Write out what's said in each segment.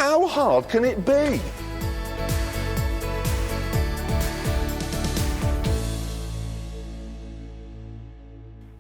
How hard can it be?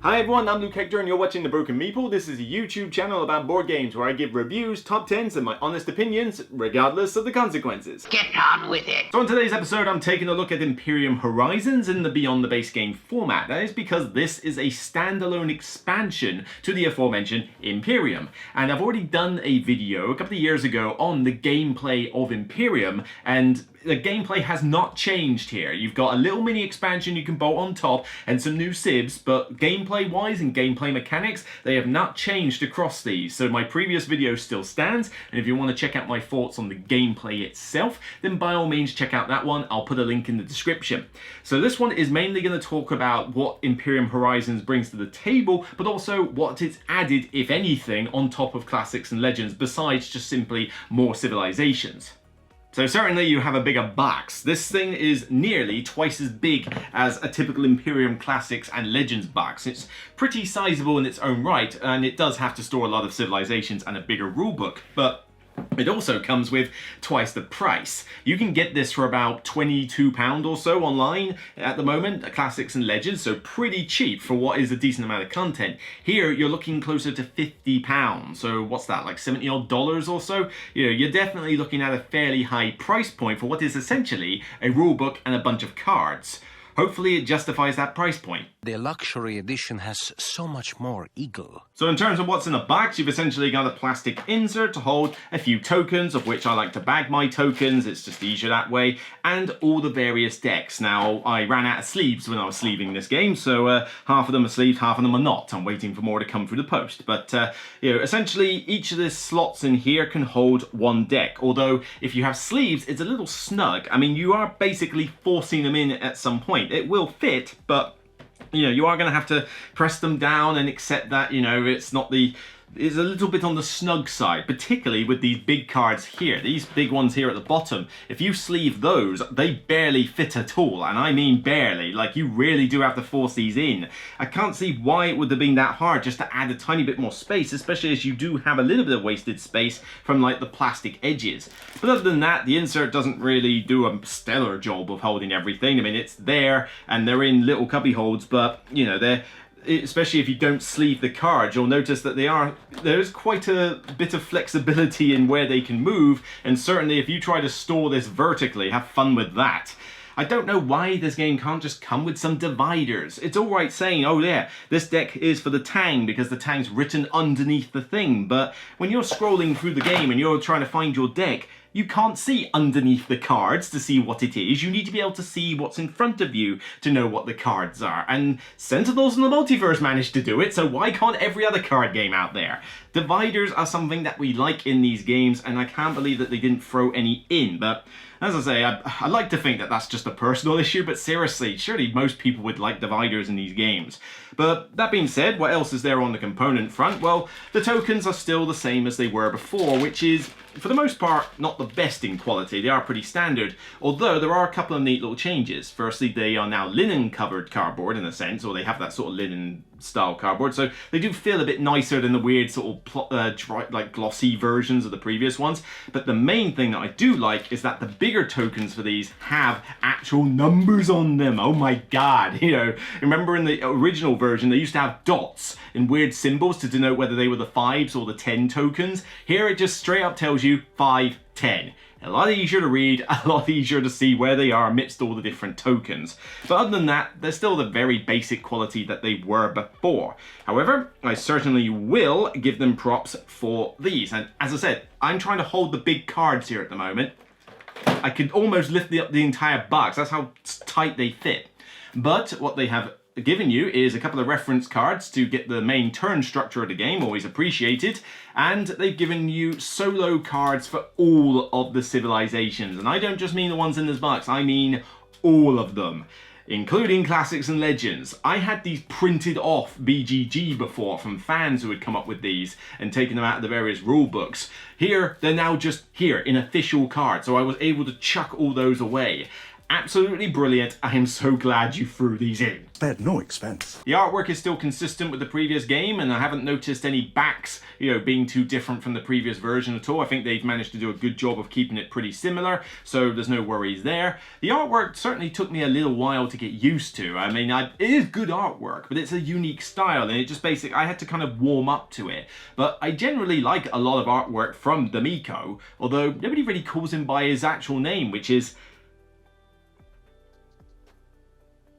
Hi everyone, I'm Luke Hector and you're watching The Broken Meeple. This is a YouTube channel about board games where I give reviews, top 10s and my honest opinions, regardless of the consequences. Get on with it! So in today's episode I'm taking a look at Imperium Horizons in the Beyond the Base Game format. That is because this is a standalone expansion to the aforementioned Imperium. And I've already done a video a couple of years ago on the gameplay of Imperium, and the gameplay has not changed here. You've got a little mini expansion you can bolt on top and some new civs, but gameplay wise and gameplay mechanics, they have not changed across these. So my previous video still stands, and if you want to check out my thoughts on the gameplay itself, then by all means check out that one. I'll put a link in the description. So this one is mainly going to talk about what Imperium Horizons brings to the table, but also what it's added, if anything, on top of classics and legends, besides just simply more civilizations. So certainly you have a bigger box. This thing is nearly twice as big as a typical Imperium Classics and Legends box. It's pretty sizable in its own right, and it does have to store a lot of civilizations and a bigger rulebook, but it also comes with twice the price. You can get this for about £22 or so online at the moment, Classics and Legends, so pretty cheap for what is a decent amount of content. Here you're looking closer to £50, so what's that, like $70 odd or so? You know, you're definitely looking at a fairly high price point for what is essentially a rulebook and a bunch of cards. Hopefully it justifies that price point. The luxury edition has so much more ego. So in terms of what's in the box, you've essentially got a plastic insert to hold a few tokens, of which I like to bag my tokens, it's just easier that way, and all the various decks. Now, I ran out of sleeves when I was sleeving this game, so half of them are sleeved, half of them are not. I'm waiting for more to come through the post. But, you know, essentially each of the slots in here can hold one deck, although if you have sleeves, it's a little snug. I mean, you are basically forcing them in at some point. It will fit, but you know, you are going to have to press them down and accept that, you know, it's a little bit on the snug side, particularly with these big cards here. These big ones here at the bottom, if you sleeve those, they barely fit at all, and I mean barely. Like, you really do have to force these in. I can't see why it would have been that hard just to add a tiny bit more space, especially as you do have a little bit of wasted space from like the plastic edges. But other than that, the insert doesn't really do a stellar job of holding everything. I mean, it's there and they're in little cubby holds, but you know, especially if you don't sleeve the cards, you'll notice that there's quite a bit of flexibility in where they can move, and certainly if you try to store this vertically, have fun with that. I don't know why this game can't just come with some dividers. It's alright saying, oh yeah, this deck is for the Tang because the Tang's written underneath the thing, but when you're scrolling through the game and you're trying to find your deck, you can't see underneath the cards to see what it is. You need to be able to see what's in front of you to know what the cards are. And Sentinels in the Multiverse managed to do it, so why can't every other card game out there? Dividers are something that we like in these games, and I can't believe that they didn't throw any in. But as I say, I like to think that that's just a personal issue, but seriously, surely most people would like dividers in these games. But that being said, what else is there on the component front? Well, the tokens are still the same as they were before, which is, for the most part, not the best in quality. They are pretty standard, although there are a couple of neat little changes. Firstly, they are now linen-covered cardboard in a sense, or they have that sort of linen-style cardboard, so they do feel a bit nicer than the weird sort of dry, like glossy versions of the previous ones. But the main thing that I do like is that the bigger tokens for these have actual numbers on them. Oh my god, you know, remember in the original version they used to have dots and weird symbols to denote whether they were the 5s or the 10 tokens. Here it just straight up tells you 5, 10. A lot easier to read, a lot easier to see where they are amidst all the different tokens. But other than that, they're still the very basic quality that they were before. However, I certainly will give them props for these. And as I said, I'm trying to hold the big cards here at the moment. I could almost lift up the entire box. That's how tight they fit. But what they have given you is a couple of reference cards to get the main turn structure of the game, always appreciated, and they've given you solo cards for all of the civilizations. And I don't just mean the ones in this box, I mean all of them, including classics and legends. I had these printed off BGG before from fans who had come up with these and taken them out of the various rule books. Here, they're now just here in official cards, so I was able to chuck all those away. Absolutely brilliant. I am so glad you threw these in. Spared no expense. The artwork is still consistent with the previous game, and I haven't noticed any backs, being too different from the previous version at all. I think they've managed to do a good job of keeping it pretty similar, so there's no worries there. The artwork certainly took me a little while to get used to. I mean, it is good artwork, but it's a unique style, and it just I had to kind of warm up to it. But I generally like a lot of artwork from the Miko, although nobody really calls him by his actual name, which is...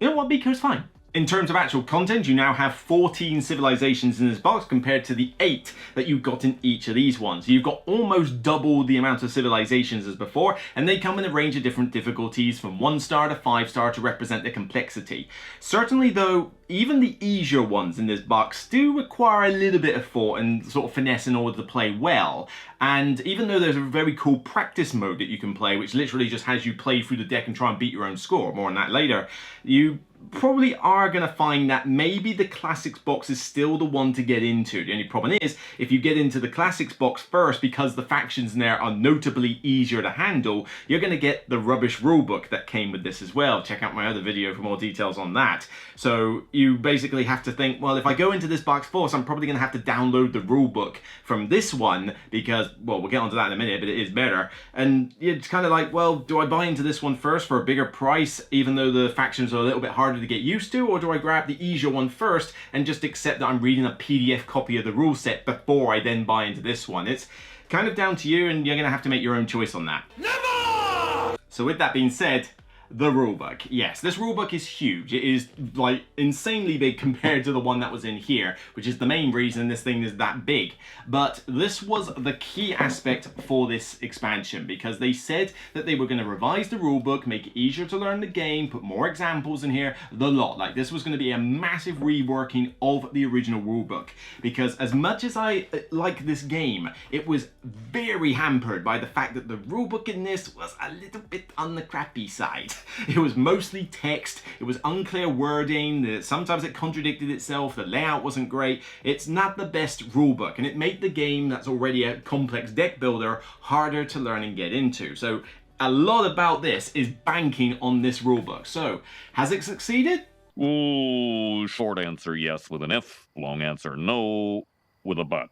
You know what, Miko's fine. In terms of actual content, you now have 14 civilizations in this box compared to the 8 that you got in each of these ones. You've got almost double the amount of civilizations as before, and they come in a range of different difficulties from 1 star to 5 star to represent the complexity. Certainly though, even the easier ones in this box do require a little bit of thought and sort of finesse in order to play well. And even though there's a very cool practice mode that you can play, which literally just has you play through the deck and try and beat your own score, more on that later, you probably are going to find that maybe the classics box is still the one to get into. The only problem is, if you get into the classics box first, because the factions in there are notably easier to handle, you're going to get the rubbish rulebook that came with this as well. Check out my other video for more details on that. So you basically have to think, well, if I go into this box first, I'm probably going to have to download the rulebook from this one because, well, we'll get onto that in a minute, but it is better. And it's kind of like, well, do I buy into this one first for a bigger price, even though the factions are a little bit harder to get used to, or do I grab the easier one first and just accept that I'm reading a PDF copy of the rule set before I then buy into this one? It's kind of down to you, and you're going to have to make your own choice on that. Never! So with that being said, the rulebook. Yes, this rulebook is huge. It is like insanely big compared to the one that was in here, which is the main reason this thing is that big. But this was the key aspect for this expansion, because they said that they were going to revise the rulebook, make it easier to learn the game, put more examples in here, the lot. Like, this was going to be a massive reworking of the original rulebook, because as much as I like this game, it was very hampered by the fact that the rulebook in this was a little bit on the crappy side. It was mostly text, it was unclear wording, sometimes it contradicted itself, the layout wasn't great. It's not the best rulebook, and it made the game that's already a complex deck builder harder to learn and get into. So a lot about this is banking on this rulebook. So has it succeeded? Ooh, short answer yes with an if, long answer no with a but.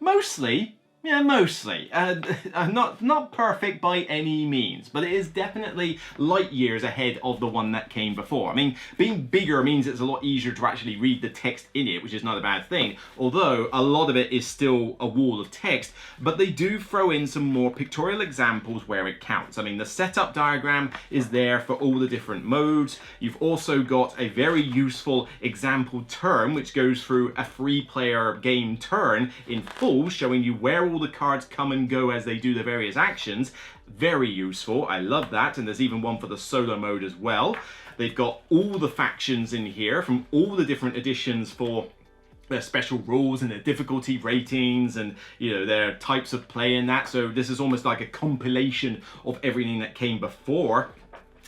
Mostly. Yeah, mostly. Not perfect by any means, but it is definitely light years ahead of the one that came before. I mean, being bigger means it's a lot easier to actually read the text in it, which is not a bad thing, although a lot of it is still a wall of text, but they do throw in some more pictorial examples where it counts. I mean, the setup diagram is there for all the different modes. You've also got a very useful example turn, which goes through a 3-player game turn in full, showing you where all the cards come and go as they do the various actions. Very useful, I love that, and there's even one for the solo mode as well. They've got all the factions in here from all the different editions for their special rules and their difficulty ratings and, you know, their types of play in that. So this is almost like a compilation of everything that came before.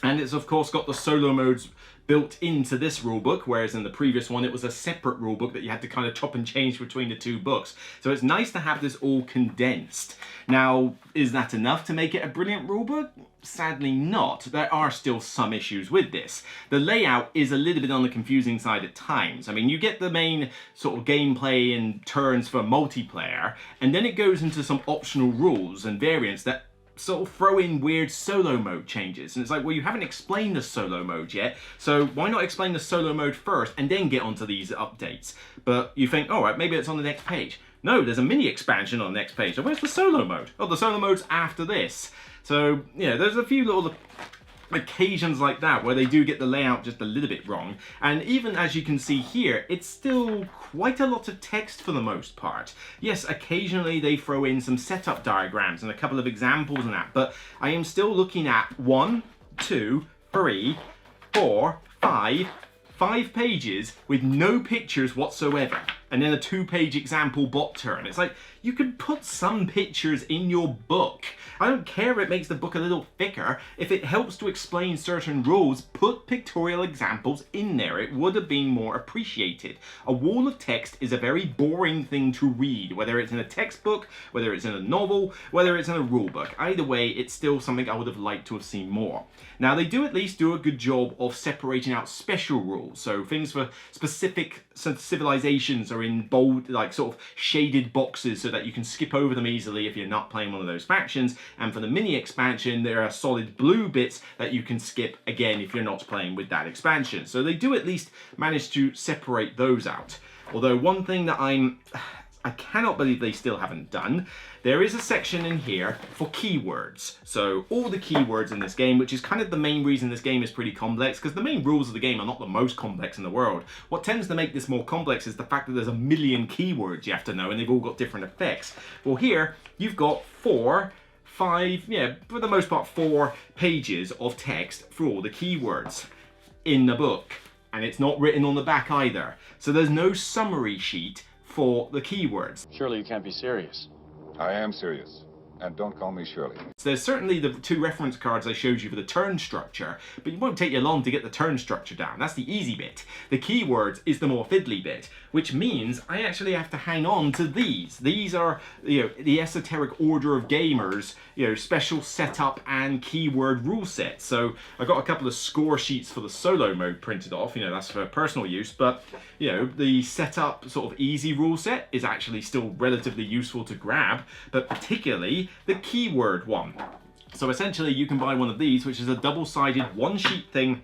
And it's of course got the solo modes built into this rulebook, whereas in the previous one it was a separate rulebook that you had to kind of chop and change between the two books. So it's nice to have this all condensed. Now, is that enough to make it a brilliant rulebook? Sadly not. There are still some issues with this. The layout is a little bit on the confusing side at times. I mean, you get the main sort of gameplay and turns for multiplayer, and then it goes into some optional rules and variants that sort of throw in weird solo mode changes. And it's like, well, you haven't explained the solo mode yet, so why not explain the solo mode first and then get onto these updates? But you think, all right, maybe it's on the next page. No, there's a mini expansion on the next page. So where's the solo mode? Oh, the solo mode's after this. So, yeah, there's a few little occasions like that where they do get the layout just a little bit wrong. And even as you can see here, it's still quite a lot of text for the most part. Yes, occasionally they throw in some setup diagrams and a couple of examples and that, but I am still looking at 1, 2, 3, 4, 5 pages with no pictures whatsoever. and then a 2-page example bot turn. It's like, you can put some pictures in your book. I don't care if it makes the book a little thicker. If it helps to explain certain rules, put pictorial examples in there. It would have been more appreciated. A wall of text is a very boring thing to read, whether it's in a textbook, whether it's in a novel, whether it's in a rulebook. Either way, it's still something I would have liked to have seen more. Now, they do at least do a good job of separating out special rules. So things for specific civilisations are in bold, like sort of shaded boxes so that you can skip over them easily if you're not playing one of those factions. And for the mini expansion, there are solid blue bits that you can skip again if you're not playing with that expansion. So they do at least manage to separate those out. Although one thing that I cannot believe they still haven't done, there is a section in here for keywords. So all the keywords in this game, which is kind of the main reason this game is pretty complex, because the main rules of the game are not the most complex in the world. What tends to make this more complex is the fact that there's a million keywords you have to know, and they've all got different effects. Well, here you've got 4, 5, yeah, for the most part 4 pages of text for all the keywords in the book. And it's not written on the back either. So there's no summary sheet for the keywords. Surely you can't be serious. I am serious. And don't call me Shirley. So there's certainly the 2 reference cards I showed you for the turn structure, but it won't take you long to get the turn structure down. That's the easy bit. The keywords is the more fiddly bit, which means I actually have to hang on to these. These are, you know, the esoteric order of gamers, you know, special setup and keyword rule sets. So I got a couple of score sheets for the solo mode printed off, you know, that's for personal use, but you know, the setup sort of easy rule set is actually still relatively useful to grab, but particularly the keyword one. So essentially you can buy one of these, which is a double-sided 1-sheet thing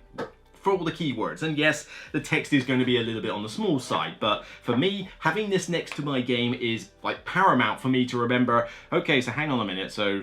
for all the keywords. And yes, the text is going to be a little bit on the small side, but for me, having this next to my game is like paramount for me to remember, okay, so hang on a minute, so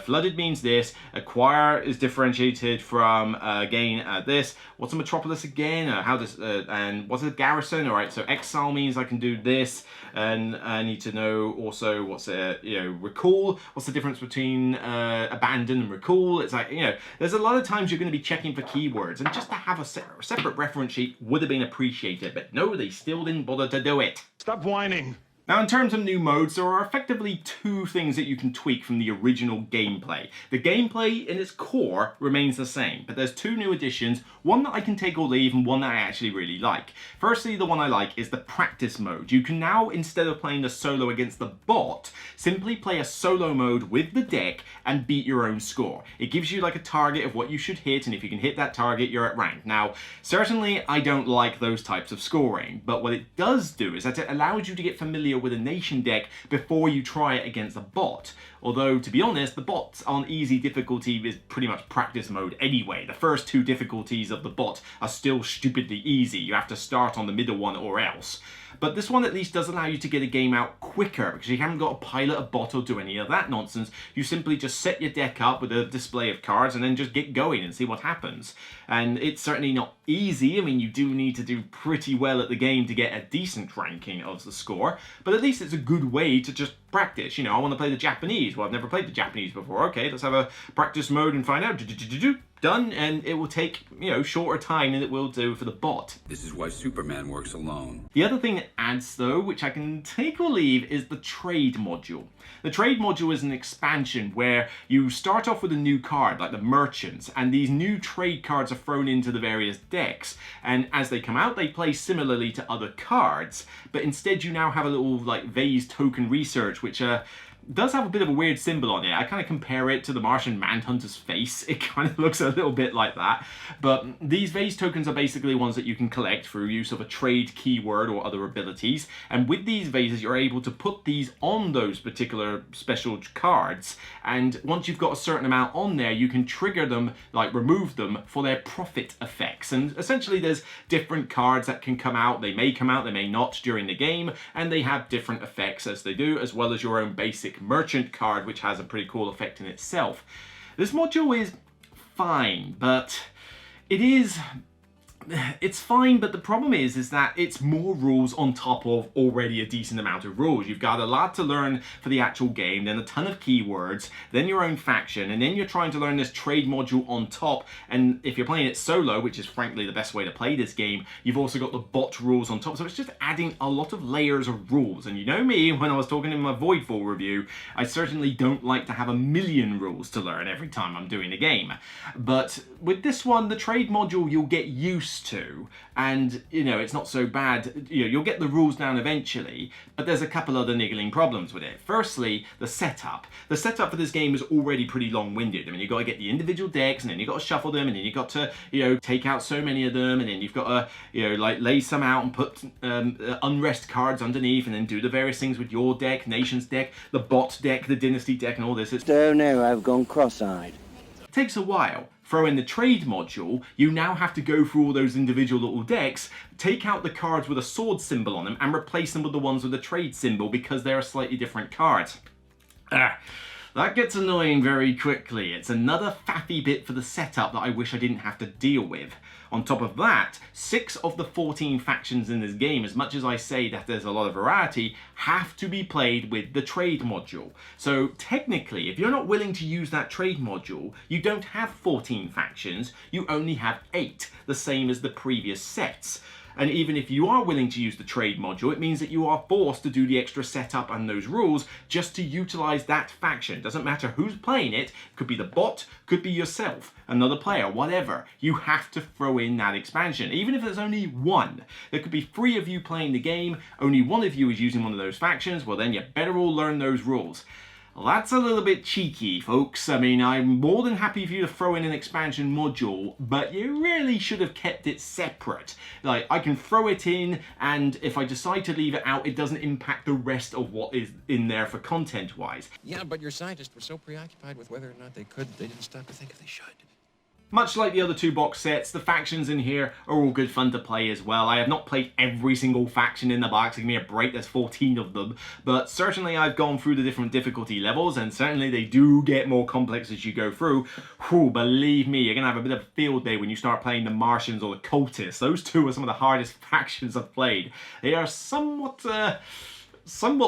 flooded means this, acquire is differentiated from gain this, what's a metropolis again, how does, and what's a garrison, all right, so exile means I can do this, and I need to know also what's recall, what's the difference between abandon and recall. It's like, you know, there's a lot of times you're going to be checking for keywords, and just to have a separate reference sheet would have been appreciated, but no, they still didn't bother to do it. Stop whining. Now, in terms of new modes, there are effectively 2 things that you can tweak from the original gameplay. The gameplay in its core remains the same, but there's 2 new additions, one that I can take or leave and one that I actually really like. Firstly, the one I like is the practice mode. You can now, instead of playing the solo against the bot, simply play a solo mode with the deck and beat your own score. It gives you like a target of what you should hit, and if you can hit that target, you're at rank. Now, certainly I don't like those types of scoring, but what it does do is that it allows you to get familiar with a nation deck before you try it against a bot. Although, to be honest, the bots on easy difficulty is pretty much practice mode anyway. The first 2 difficulties of the bot are still stupidly easy. You have to start on the middle one or else. But this one at least does allow you to get a game out quicker, because you haven't got to pilot a bot or do any of that nonsense. You simply just set your deck up with a display of cards and then just get going and see what happens. And it's certainly not easy. I mean, you do need to do pretty well at the game to get a decent ranking of the score, but at least it's a good way to just practice. You know, I want to play the Japanese. Well, I've never played the Japanese before. Okay, let's have a practice mode and find out. Done, and it will take, you know, shorter time than it will do for the bot. This is why Superman works alone. The other thing it adds, though, which I can take or leave, is the trade module. The trade module is an expansion where you start off with a new card, like the merchants, and these new trade cards are thrown into the various decks, and as they come out, they play similarly to other cards, but instead you now have a little, like, vase token research, which does have a bit of a weird symbol on it. I kind of compare it to the Martian Manhunter's face. It kind of looks a little bit like that. But these vase tokens are basically ones that you can collect through use of a trade keyword or other abilities. And with these vases, you're able to put these on those particular special cards. And once you've got a certain amount on there, you can trigger them, like remove them, for their profit effects. And essentially there's different cards that can come out. They may come out, they may not during the game. And they have different effects as they do, as well as your own basic merchant card, which has a pretty cool effect in itself. This module is fine, but it is It's fine, but the problem is that it's more rules on top of already a decent amount of rules. You've got a lot to learn for the actual game, then a ton of keywords, then your own faction, and then you're trying to learn this trade module on top. And if you're playing it solo, which is frankly the best way to play this game, you've also got the bot rules on top. So it's just adding a lot of layers of rules. And you know me, when I was talking in my Voidfall review, I certainly don't like to have a million rules to learn every time I'm doing a game. But with this one, the trade module you'll get used to, and you know, it's not so bad. You know, you'll get the rules down eventually, but there's a couple other niggling problems with it. Firstly, the setup. The setup for this game is already pretty long-winded. I mean, you've got to get the individual decks, and then you've got to shuffle them, and then you've got to, you know, take out so many of them, and then you've got to, you know, like lay some out and put unrest cards underneath, and then do the various things with your deck, nation's deck, the bot deck, the dynasty deck, and all this. Oh no, I've gone cross-eyed. It takes a while. Throw in the trade module, you now have to go through all those individual little decks, take out the cards with a sword symbol on them, and replace them with the ones with the trade symbol because they're slightly different cards. That gets annoying very quickly. It's another faffy bit for the setup that I wish I didn't have to deal with. On top of that, 6 of the 14 factions in this game, as much as I say that there's a lot of variety, have to be played with the trade module. So technically, if you're not willing to use that trade module, you don't have 14 factions, you only have 8, the same as the previous sets. And even if you are willing to use the trade module, it means that you are forced to do the extra setup and those rules just to utilize that faction. Doesn't matter who's playing it, could be the bot, could be yourself, another player, whatever. You have to throw in that expansion, even if there's only one. There could be 3 of you playing the game, only one of you is using one of those factions, well then you better all learn those rules. Well, that's a little bit cheeky, folks. I mean, I'm more than happy for you to throw in an expansion module, but you really should have kept it separate. Like, I can throw it in, and if I decide to leave it out, it doesn't impact the rest of what is in there for content-wise. Yeah, but your scientists were so preoccupied with whether or not they could that they didn't stop to think if they should. Much like the other 2 box sets, the factions in here are all good fun to play as well. I have not played every single faction in the box. Give me a break, there's 14 of them. But certainly I've gone through the different difficulty levels, and certainly they do get more complex as you go through. Whew, believe me, you're going to have a bit of a field day when you start playing the Martians or the Cultists. Those 2 are some of the hardest factions I've played. They are somewhat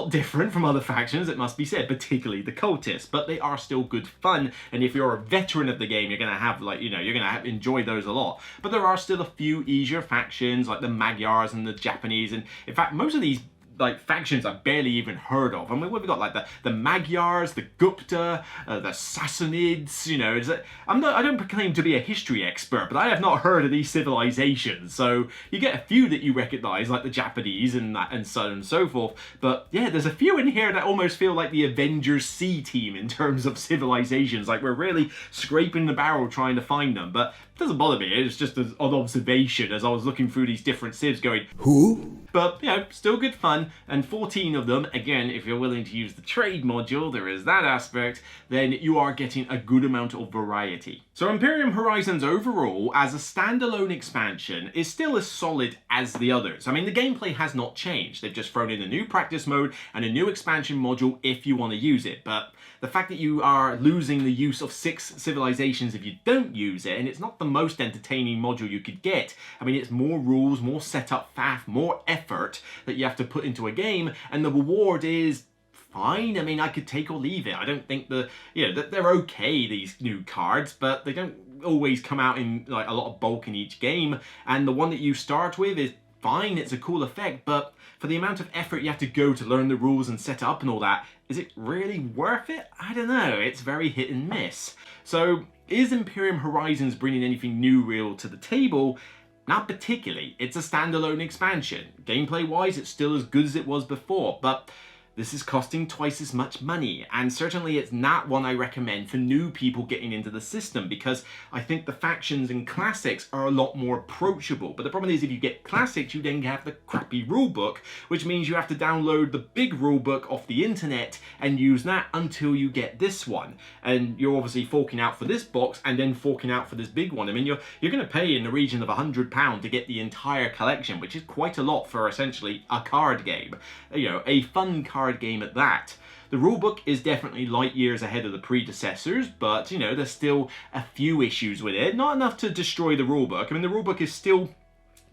different from other factions, it must be said, particularly the Cultists, but they are still good fun, and if you're a veteran of the game, you're going to have, like, you know, you're going to enjoy those a lot. But there are still a few easier factions, like the Magyars and the Japanese, and in fact, most of these like factions I've barely even heard of. I mean, we've got like the Magyars, the Gupta, the Sassanids, you know. I don't claim to be a history expert, but I have not heard of these civilizations. So you get a few that you recognize, like the Japanese and that, and so on and so forth. But yeah, there's a few in here that almost feel like the Avengers C team in terms of civilizations. Like, we're really scraping the barrel trying to find them, but it doesn't bother me. It's just an observation as I was looking through these different civs going, who? But, you know, still good fun, and 14 of them, again, if you're willing to use the trade module, there is that aspect, then you are getting a good amount of variety. So Imperium Horizons overall, as a standalone expansion, is still as solid as the others. I mean, the gameplay has not changed. They've just thrown in a new practice mode and a new expansion module if you want to use it, but the fact that you are losing the use of 6 civilizations if you don't use it, and it's not the most entertaining module you could get. I mean, it's more rules, more setup faff, more effort that you have to put into a game, and the reward is fine. I mean, I could take or leave it. I don't think they're okay, these new cards, but they don't always come out in like a lot of bulk in each game, and the one that you start with is fine, it's a cool effect, but for the amount of effort you have to go to learn the rules and set up and all that, is it really worth it? I don't know, it's very hit and miss. So, is Imperium Horizons bringing anything new real to the table? Not particularly. It's a standalone expansion. Gameplay-wise, it's still as good as it was before, but this is costing twice as much money, and certainly it's not one I recommend for new people getting into the system, because I think the factions in Classics are a lot more approachable. But the problem is, if you get Classics, you then have the crappy rulebook, which means you have to download the big rulebook off the internet and use that until you get this one. And you're obviously forking out for this box and then forking out for this big one. I mean, you're going to pay in the region of £100 to get the entire collection, which is quite a lot for essentially a card game. You know, a fun card game at that. The rulebook is definitely light years ahead of the predecessors, but you know, there's still a few issues with it. Not enough to destroy the rulebook. I mean, the rulebook is still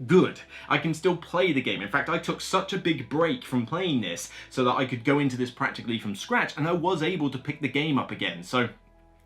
good. I can still play the game. In fact, I took such a big break from playing this so that I could go into this practically from scratch, and I was able to pick the game up again. So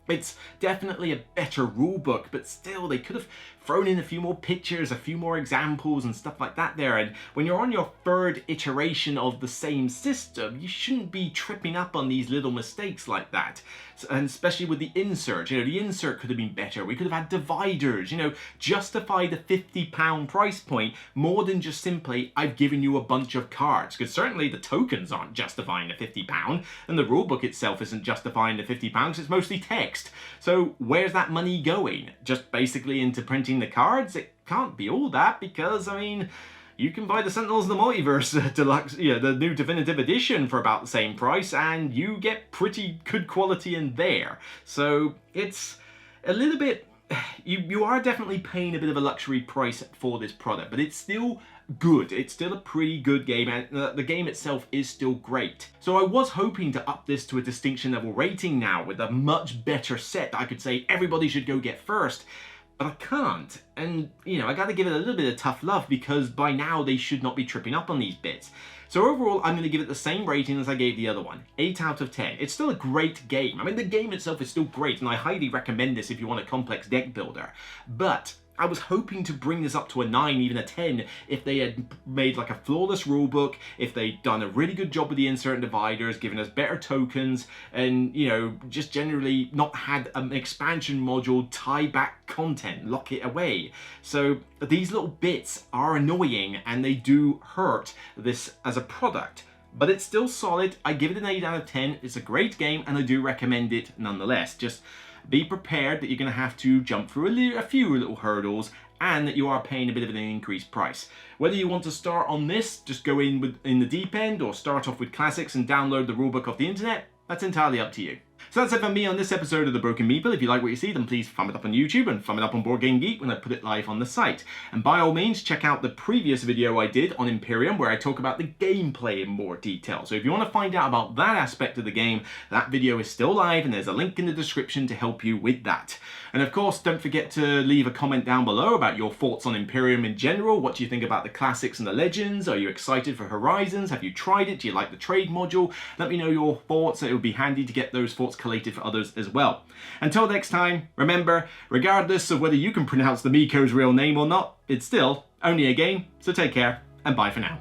it's definitely a better rulebook, but still they could have thrown in a few more pictures, a few more examples and stuff like that there. And when you're on your third iteration of the same system, you shouldn't be tripping up on these little mistakes like that. And especially with the insert, you know, the insert could have been better. We could have had dividers, you know, justify the £50 price point more than just simply, I've given you a bunch of cards. Because certainly the tokens aren't justifying the £50, and the rulebook itself isn't justifying the £50, it's mostly text. So where's that money going? Just basically into printing the cards? It can't be all that, because, I mean, you can buy the Sentinels of the Multiverse Deluxe, yeah, the new Definitive Edition for about the same price, and you get pretty good quality in there. So it's a little bit, you are definitely paying a bit of a luxury price for this product, but it's still good. It's still a pretty good game, and the game itself is still great. So I was hoping to up this to a distinction level rating now with a much better set that I could say everybody should go get first. But I can't, and you know, I gotta give it a little bit of tough love because by now they should not be tripping up on these bits. So overall, I'm going to give it the same rating as I gave the other one, 8 out of 10. It's still a great game. I mean, the game itself is still great, and I highly recommend this if you want a complex deck builder. But I was hoping to bring this up to a 9, even a 10, if they had made like a flawless rulebook, if they'd done a really good job with the insert and dividers, given us better tokens, and, you know, just generally not had an expansion module tie back content, lock it away. So these little bits are annoying, and they do hurt this as a product. But it's still solid. I give it an 8 out of 10. It's a great game, and I do recommend it nonetheless. Just be prepared that you're going to have to jump through a few little hurdles, and that you are paying a bit of an increased price. Whether you want to start on this, just go in the deep end, or start off with classics and download the rulebook off the internet, that's entirely up to you. So that's it for me on this episode of The Broken Meeple. If you like what you see, then please thumb it up on YouTube and thumb it up on Board Game Geek when I put it live on the site. And by all means, check out the previous video I did on Imperium where I talk about the gameplay in more detail. So if you want to find out about that aspect of the game, that video is still live and there's a link in the description to help you with that. And of course, don't forget to leave a comment down below about your thoughts on Imperium in general. What do you think about the classics and the legends? Are you excited for Horizons? Have you tried it? Do you like the trade module? Let me know your thoughts. It would be handy to get those thoughts collated for others as well. Until next time, remember, regardless of whether you can pronounce the Miko's real name or not, it's still only a game, so take care and bye for now.